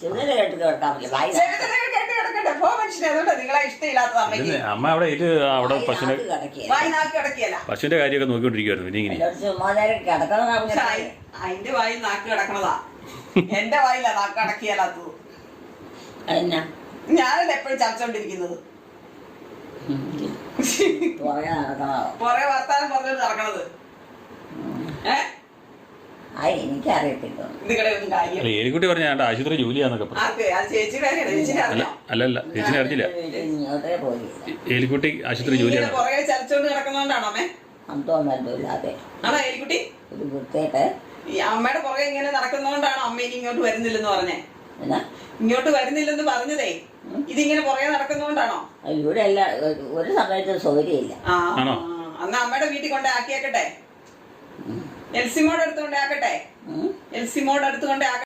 ചെറുതിൽ കേട്ട് കേൾക്കാൻ പറ്റില്ല. കേട്ട് കിടക്കട്ടെ പോ മനുഷ്യനെ. അതുകൊണ്ട് നിങ്ങളെ ഇഷ്ടമില്ലാത്തത് അമ്മയ്ക്ക്. അമ്മ അവിടെ അവിടെ പശുവിന്റെ വായി നാക്ക് കിടക്കിയല്ല. പശുവിന്റെ കാര്യമൊക്കെ നോക്കിക്കൊണ്ടിരിക്കുവായിരുന്നു. പിന്നെ ഇങ്ങനെ ചുമ്മാതേരം കിടക്കണം. അതിന്റെ വായിൽ നാക്ക് കിടക്കണതാ. എന്റെ വായിലാ നാക്ക് അടക്കിയാലാത്തത്. എന്നാ ഞാനല്ല എപ്പോഴും ചവച്ചോണ്ടിരിക്കുന്നത്. പുറകെ നടക്കണോ? കൊറേ വർത്താനം പറഞ്ഞത് നടക്കണത്. എനിക്കറിയത്തില്ല. നിങ്ങളുടെ ഒന്നും കാര്യം. അല്ല ഏലിക്കുട്ടി പറഞ്ഞ ആശുപത്രി ജോലിയാന്നൊക്കെ പറഞ്ഞു. അത് ചേച്ചിയുടെ കാര്യമാണ്. ചേച്ചിനെ അറിയാം. അല്ലല്ല ചേച്ചിനെ അറിഞ്ഞില്ല. ഇങ്ങോട്ടേ പോയില്ല. ഏലിക്കുട്ടി ആശുപത്രി ജോലിയാണ്. പുറകെ ചലിച്ചോണ്ട് കിടക്കുന്നോണ്ടാണോ അമ്മേ? അന്തോ ബന്ധമില്ലാതെ ആണോ എലിക്കുട്ടി? ഒരു വൃത്തിയായിട്ട് ഈ അമ്മയുടെ പുറകെ ഇങ്ങനെ നടക്കുന്നോണ്ടാണോ അമ്മ ഇനി ഇങ്ങോട്ട് വരുന്നില്ലെന്ന് പറഞ്ഞേ? എന്നാ ഇങ്ങോട്ട് വരുന്നില്ലെന്ന് പറഞ്ഞതേ ഇതിങ്ങനെ പുറകെ നടക്കുന്നോണ്ടാണോ? ഇവിടെ അല്ല, ഒരു സമയത്ത് സൗകര്യമില്ല. അന്ന് അമ്മയുടെ വീട്ടിൽ കൊണ്ട് ആക്കിയേക്കട്ടെ. എൽസിമോട് അടുത്ത് കൊണ്ട് ആക്കട്ടെ. എൽസിമോട് അടുത്ത് കൊണ്ട്